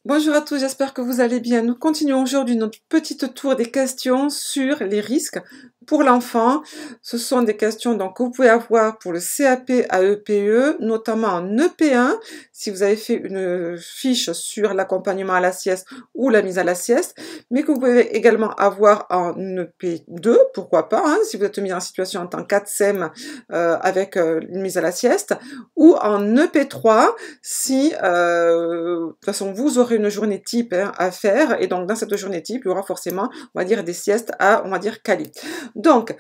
Bonjour à tous, j'espère que vous allez bien. Nous continuons aujourd'hui notre petite tour des questions sur les risques pour l'enfant. Ce sont des questions donc, que vous pouvez avoir pour le CAP à EPE, notamment en EP1, si vous avez fait une fiche sur l'accompagnement à la sieste ou la mise à la sieste, mais que vous pouvez également avoir en EP2, pourquoi pas, hein, si vous êtes mis en situation en tant qu'ATSEM avec une mise à la sieste, ou en EP3, si de toute façon vous aurez une journée type à faire, et donc dans cette journée type, il y aura forcément, on va dire, des siestes à, on va dire, caler. Donc,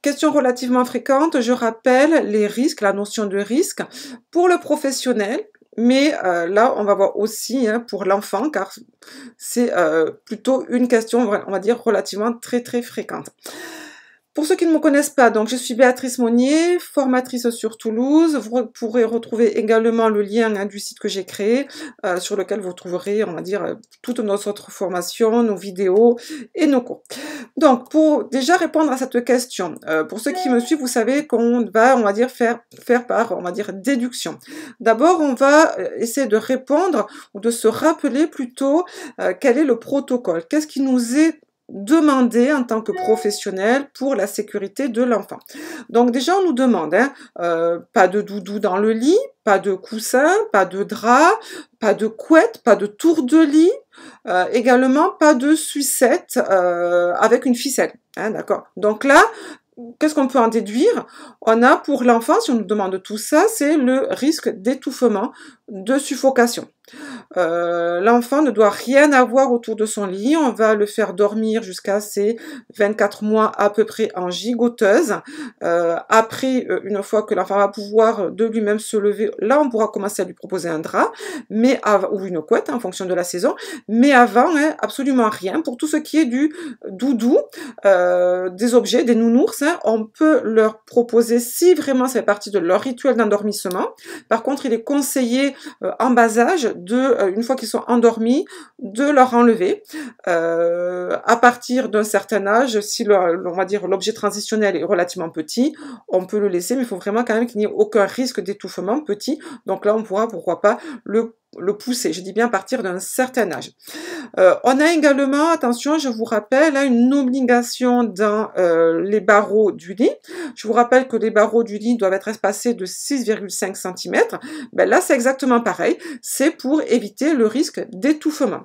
question relativement fréquente, je rappelle les risques, la notion de risque pour le professionnel, mais là, on va voir aussi pour l'enfant, car c'est plutôt une question, on va dire, relativement très fréquente. Pour ceux qui ne me connaissent pas, donc je suis Béatrice Monnier, formatrice sur Toulouse. Vous pourrez retrouver également le lien du site que j'ai créé, sur lequel vous trouverez, on va dire, toutes nos autres formations, nos vidéos et nos cours. Donc, pour déjà répondre à cette question, pour ceux qui me suivent, vous savez qu'on va, on va dire, faire par, on va dire, déduction. D'abord, on va essayer de répondre, ou de se rappeler plutôt, quel est le protocole. Qu'est-ce qui nous est demandé en tant que professionnel pour la sécurité de l'enfant. Donc déjà on nous demande pas de doudou dans le lit, pas de coussin, pas de drap, pas de couette, pas de tour de lit, également pas de sucette avec une ficelle. D'accord. Donc là, qu'est-ce qu'on peut en déduire? On a pour l'enfant, si on nous demande tout ça, c'est le risque d'étouffement, de suffocation. L'enfant ne doit rien avoir autour de son lit, on va le faire dormir jusqu'à ses 24 mois à peu près en gigoteuse. Après, une fois que l'enfant va pouvoir de lui-même se lever, là on pourra commencer à lui proposer un drap, ou une couette en fonction de la saison, mais avant, absolument rien. Pour tout ce qui est du doudou, des objets, des nounours, on peut leur proposer, si vraiment ça fait partie de leur rituel d'endormissement. Par contre, il est conseillé en bas âge, une fois qu'ils sont endormis, de leur enlever. À partir d'un certain âge, si on va dire l'objet transitionnel est relativement petit, on peut le laisser, mais il faut vraiment quand même qu'il n'y ait aucun risque d'étouffement petit. Donc là, on pourra, pourquoi pas, le pousser. Je dis bien à partir d'un certain âge. On a également, attention, je vous rappelle, une obligation dans les barreaux du lit. Je vous rappelle que les barreaux du lit doivent être espacés de 6,5 cm. Ben là, c'est exactement pareil. C'est pour éviter le risque d'étouffement.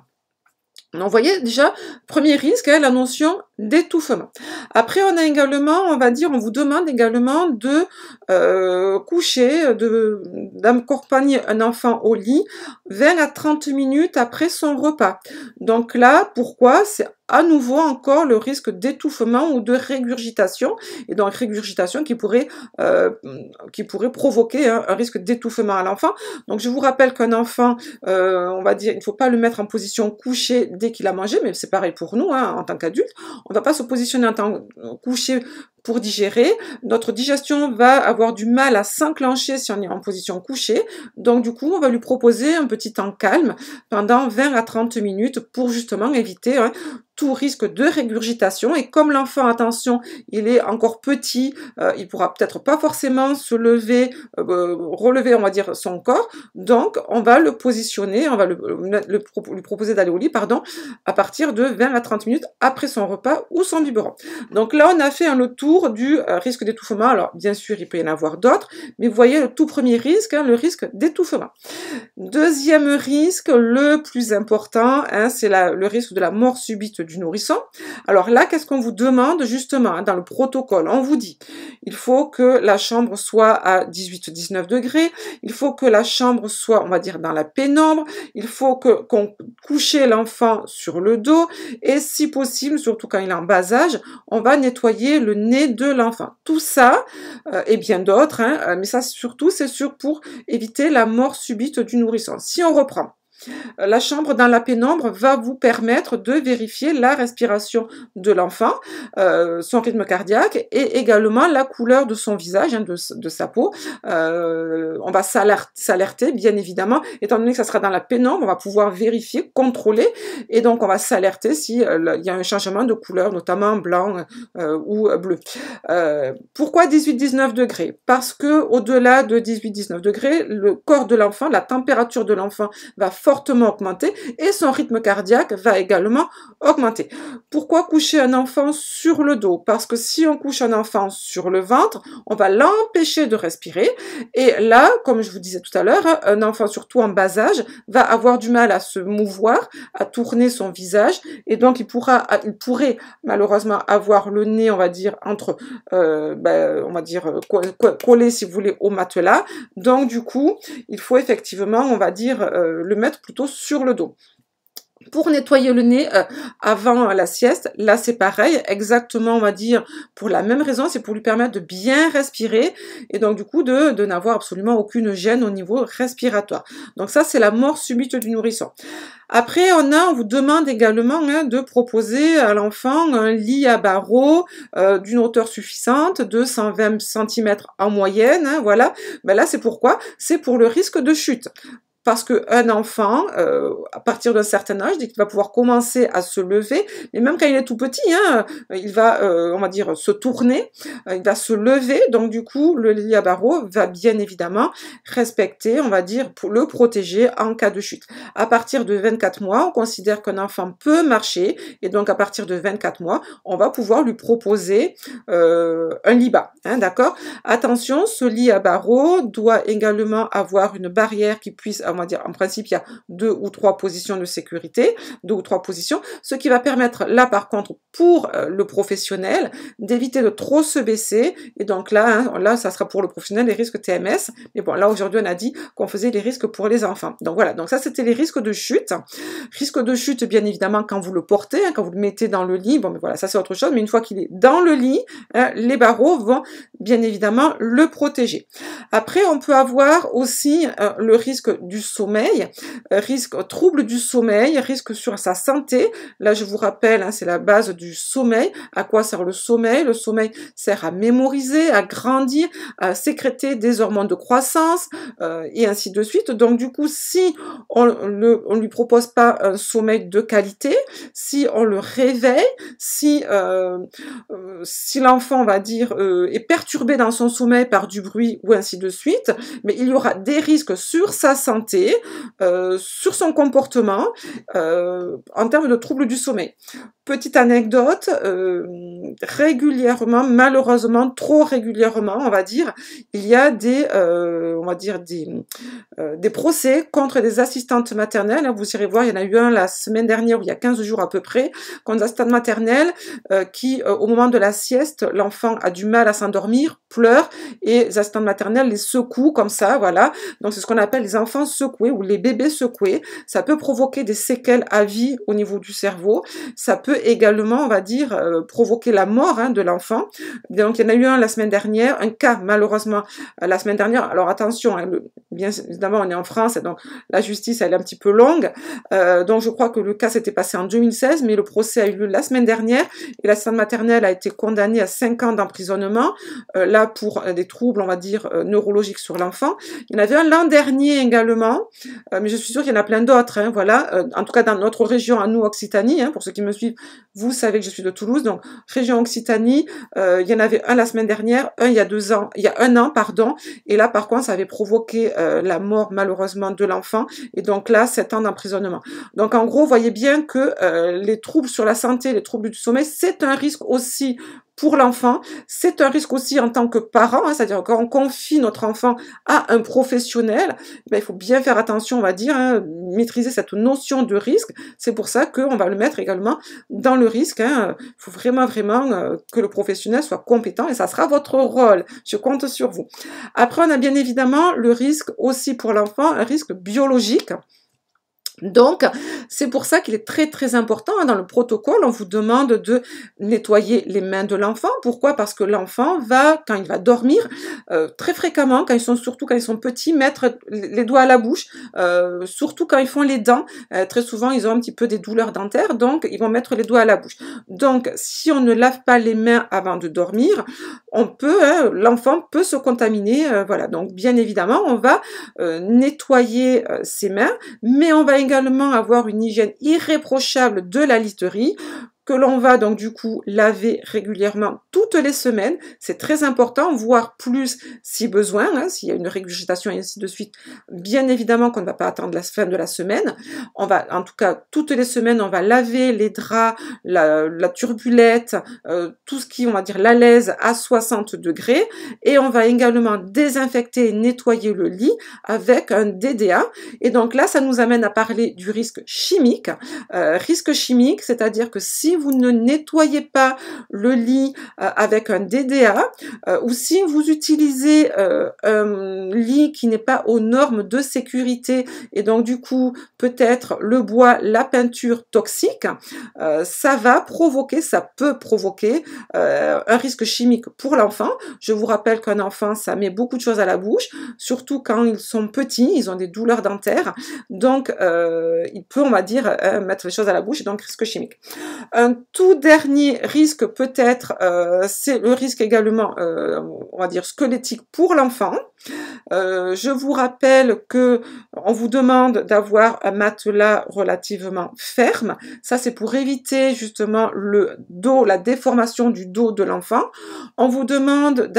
Donc, vous voyez, déjà, premier risque, la notion d'étouffement. Après, on a également, on va dire, on vous demande également de coucher, d'accompagner un enfant au lit 20 à 30 minutes après son repas. Donc là, pourquoi? C'est à nouveau encore le risque d'étouffement ou de régurgitation, et donc régurgitation qui pourrait provoquer un risque d'étouffement à l'enfant. Donc je vous rappelle qu'un enfant, on va dire, il ne faut pas le mettre en position couchée dès qu'il a mangé, mais c'est pareil pour nous, en tant qu'adultes. On ne va pas se positionner en tant couché pour digérer. Notre digestion va avoir du mal à s'enclencher si on est en position couchée. Donc du coup, on va lui proposer un petit temps calme pendant 20 à 30 minutes pour justement éviter tout risque de régurgitation. Et comme l'enfant, attention, il est encore petit, il pourra peut-être pas forcément se lever, relever, on va dire, son corps. Donc, on va le positionner, on va lui proposer d'aller au lit, pardon, à partir de 20 à 30 minutes après son repas ou son biberon. Donc là, on a fait le tour du risque d'étouffement. Alors, bien sûr, il peut y en avoir d'autres, mais vous voyez le tout premier risque, le risque d'étouffement. Deuxième risque, le plus important, c'est le risque de la mort subite du nourrisson. Alors là, qu'est-ce qu'on vous demande justement dans le protocole? On vous dit, il faut que la chambre soit à 18-19 degrés, il faut que la chambre soit, on va dire, dans la pénombre, il faut qu'on couche l'enfant sur le dos, et si possible, surtout quand il est en bas âge, on va nettoyer le nez de l'enfant. Tout ça, et bien d'autres, mais ça surtout, c'est sûr pour éviter la mort subite du nourrisson. Si on reprend, la chambre dans la pénombre va vous permettre de vérifier la respiration de l'enfant, son rythme cardiaque et également la couleur de son visage, de sa peau. On va s'alerter, bien évidemment, étant donné que ça sera dans la pénombre, on va pouvoir vérifier, contrôler, et donc on va s'alerter s'il y a un changement de couleur, notamment blanc ou bleu. Pourquoi 18-19 degrés? Parce que au-delà de 18-19 degrés, le corps de l'enfant, la température de l'enfant va fortement augmenter et son rythme cardiaque va également augmenter. Pourquoi coucher un enfant sur le dos? Parce que si on couche un enfant sur le ventre, on va l'empêcher de respirer et là, comme je vous disais tout à l'heure, un enfant surtout en bas âge va avoir du mal à se mouvoir, à tourner son visage et donc il pourrait malheureusement avoir le nez, on va dire, entre, on va dire, collé si vous voulez au matelas. Donc du coup, il faut effectivement, on va dire, le mettre plutôt sur le dos. Pour nettoyer le nez avant la sieste, là c'est pareil, exactement on va dire pour la même raison, c'est pour lui permettre de bien respirer et donc du coup de n'avoir absolument aucune gêne au niveau respiratoire. Donc ça c'est la mort subite du nourrisson. Après on vous demande également de proposer à l'enfant un lit à barreaux d'une hauteur suffisante, de 120 cm en moyenne, voilà. Ben là c'est pourquoi? C'est pour le risque de chute. Parce qu'un enfant, à partir d'un certain âge, dès qu'il va pouvoir commencer à se lever, mais même quand il est tout petit, il va, on va dire, se tourner, il va se lever, donc du coup, le lit à barreaux va bien évidemment respecter, on va dire, pour le protéger en cas de chute. À partir de 24 mois, on considère qu'un enfant peut marcher, et donc à partir de 24 mois, on va pouvoir lui proposer un lit bas, d'accord? Attention, ce lit à barreaux doit également avoir une barrière qui puisse, on va dire, en principe, il y a 2 ou 3 positions de sécurité, 2 ou 3 positions, ce qui va permettre, là, par contre, pour le professionnel, d'éviter de trop se baisser, et donc là, là, ça sera pour le professionnel les risques TMS, mais bon, là, aujourd'hui, on a dit qu'on faisait les risques pour les enfants. Donc voilà, donc ça, c'était les risques de chute. Risque de chute, bien évidemment, quand vous le portez, quand vous le mettez dans le lit, bon, mais voilà, ça, c'est autre chose, mais une fois qu'il est dans le lit, les barreaux vont, bien évidemment, le protéger. Après, on peut avoir aussi le risque du sommeil, risque trouble du sommeil, risque sur sa santé. Là, je vous rappelle, c'est la base du sommeil. À quoi sert le sommeil? Le sommeil sert à mémoriser, à grandir, à sécréter des hormones de croissance et ainsi de suite. Donc, du coup, si on lui propose pas un sommeil de qualité, si on le réveille, si l'enfant, on va dire, est perturbé dans son sommeil par du bruit ou ainsi de suite, mais il y aura des risques sur sa santé, sur son comportement, en termes de troubles du sommeil. Petite anecdote, régulièrement, malheureusement, trop régulièrement, on va dire, il y a des, on va dire des procès contre des assistantes maternelles. Vous irez voir, il y en a eu un la semaine dernière, ou il y a 15 jours à peu près, contre des assistantes maternelles qui, au moment de la sieste, l'enfant a du mal à s'endormir, pleure, et les assistantes maternelles les secouent comme ça, voilà. Donc c'est ce qu'on appelle les enfants secoués ou les bébés secoués. Ça peut provoquer des séquelles à vie au niveau du cerveau. Ça peut également, on va dire, provoquer la mort de l'enfant. Donc il y en a eu un la semaine dernière, un cas malheureusement la semaine dernière. Alors attention, bien évidemment on est en France, donc la justice elle est un petit peu longue. Donc je crois que le cas s'était passé en 2016, mais le procès a eu lieu la semaine dernière et l'assistante maternelle a été condamnée à 5 ans d'emprisonnement, là pour des troubles, on va dire, neurologiques sur l'enfant. Il y en avait un l'an dernier également, mais je suis sûre qu'il y en a plein d'autres, voilà. En tout cas dans notre région, à nous, Occitanie, pour ceux qui me suivent, vous savez que je suis de Toulouse, donc région Occitanie, il y en avait un la semaine dernière, un il y a un an, pardon, et là par contre ça avait provoqué la mort malheureusement de l'enfant, et donc là 7 ans d'emprisonnement. Donc en gros, voyez bien que les troubles sur la santé, les troubles du sommeil, c'est un risque aussi pour l'enfant, c'est un risque aussi en tant que parent, c'est-à-dire quand on confie notre enfant à un professionnel, il faut bien faire attention, on va dire, maîtriser cette notion de risque. C'est pour ça qu'on va le mettre également dans le risque. Il faut vraiment que le professionnel soit compétent et ça sera votre rôle. Je compte sur vous. Après, on a bien évidemment le risque aussi pour l'enfant, un risque biologique. Donc, c'est pour ça qu'il est très très important, dans le protocole, on vous demande de nettoyer les mains de l'enfant. Pourquoi? Parce que l'enfant va, quand il va dormir, très fréquemment, surtout quand ils sont petits, mettre les doigts à la bouche, surtout quand ils font les dents. Très souvent, ils ont un petit peu des douleurs dentaires, donc ils vont mettre les doigts à la bouche. Donc, si on ne lave pas les mains avant de dormir, l'enfant peut se contaminer, voilà. Donc, bien évidemment, on va nettoyer ses mains, mais on va également avoir une hygiène irréprochable de la literie que l'on va donc du coup laver régulièrement toutes les semaines. C'est très important, voire plus si besoin, hein, s'il y a une régurgitation et ainsi de suite. Bien évidemment qu'on ne va pas attendre la fin de la semaine. On va, en tout cas, toutes les semaines, on va laver les draps, la turbulette, tout ce qui, on va dire, la laise à 60 degrés. Et on va également désinfecter et nettoyer le lit avec un DDA. Et donc là, ça nous amène à parler du risque chimique. Risque chimique, c'est-à-dire que si vous ne nettoyez pas le lit avec un DDA, ou si vous utilisez un lit qui n'est pas aux normes de sécurité, et donc du coup, peut-être le bois, la peinture toxique, ça peut provoquer un risque chimique pour l'enfant. Je vous rappelle qu'un enfant, ça met beaucoup de choses à la bouche, surtout quand ils sont petits, ils ont des douleurs dentaires, donc il peut, on va dire, mettre les choses à la bouche, et donc risque chimique. Un tout dernier risque peut-être, c'est le risque également, on va dire, squelettique pour l'enfant. Je vous rappelle que on vous demande d'avoir un matelas relativement ferme. Ça, c'est pour éviter justement le dos, la déformation du dos de l'enfant. On vous demande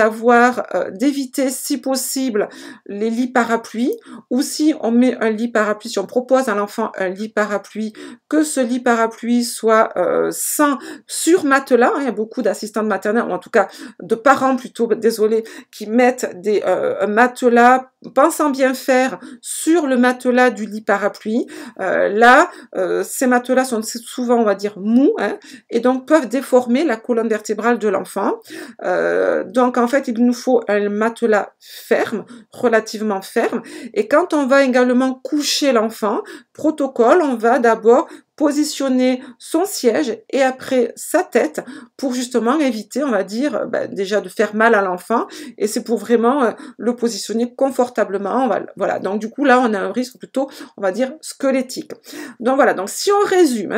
d'éviter, si possible, les lits parapluies, ou si on met un lit parapluie, si on propose à l'enfant un lit parapluie, que ce lit parapluie soit sans sur matelas. Il y a beaucoup d'assistantes maternelles, ou en tout cas de parents plutôt, désolé, qui mettent un matelas, pensant bien faire, sur le matelas du lit parapluie. Ces matelas sont souvent, on va dire, mous, hein, et donc peuvent déformer la colonne vertébrale de l'enfant. Donc en fait, il nous faut un matelas ferme, relativement ferme. Et quand on va également coucher l'enfant, protocole, on va d'abord positionner son siège et après sa tête pour justement éviter, on va dire, déjà de faire mal à l'enfant, et c'est pour vraiment le positionner confortablement. Voilà, donc du coup là on a un risque plutôt, on va dire, squelettique. Donc voilà, donc si on résume,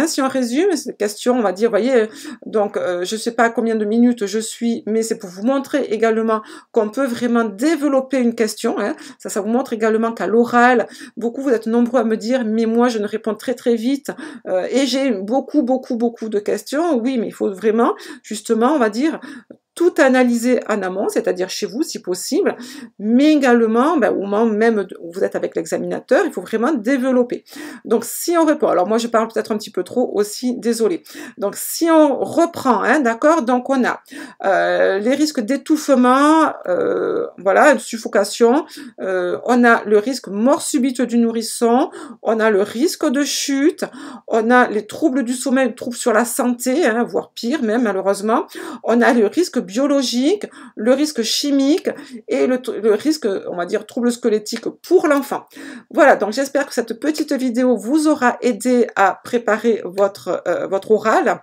cette question, on va dire, voyez, donc je sais pas combien de minutes je suis, mais c'est pour vous montrer également qu'on peut vraiment développer une question, hein. Ça vous montre également qu'à l'oral, beaucoup, vous êtes nombreux à me dire, mais moi je ne réponds très vite, et j'ai beaucoup de questions. Oui, mais il faut vraiment, justement, on va dire, tout analyser en amont, c'est-à-dire chez vous si possible, mais également au moment même où vous êtes avec l'examinateur, il faut vraiment développer. Donc si on répond, alors moi je parle peut-être un petit peu trop aussi, désolé. Donc si on reprend, hein, d'accord, donc on a les risques d'étouffement, voilà, de suffocation, on a le risque mort subite du nourrisson, on a le risque de chute, on a les troubles du sommeil, troubles sur la santé, hein, voire pire même malheureusement, on a le risque biologique, le risque chimique et le risque, on va dire, trouble squelettique pour l'enfant. Voilà, donc j'espère que cette petite vidéo vous aura aidé à préparer votre oral.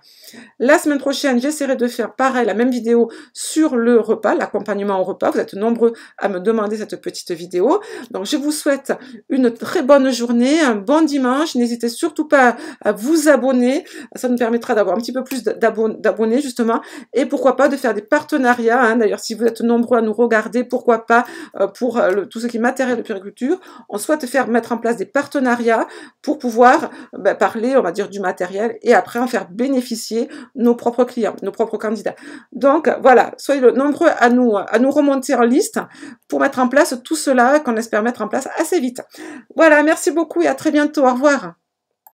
La semaine prochaine, j'essaierai de faire pareil, la même vidéo sur le repas, l'accompagnement au repas. Vous êtes nombreux à me demander cette petite vidéo. Donc je vous souhaite une très bonne journée, un bon dimanche. N'hésitez surtout pas à vous abonner. Ça nous permettra d'avoir un petit peu plus d'abonnés justement. Et pourquoi pas de faire des partenariats, hein. D'ailleurs, si vous êtes nombreux à nous regarder, pourquoi pas pour tout ce qui est matériel de puériculture, on souhaite mettre en place des partenariats pour pouvoir parler, on va dire, du matériel et après en faire bénéficier nos propres clients, nos propres candidats. Donc voilà, soyez nombreux à nous remonter en liste pour mettre en place tout cela qu'on espère mettre en place assez vite. Voilà, merci beaucoup et à très bientôt. Au revoir.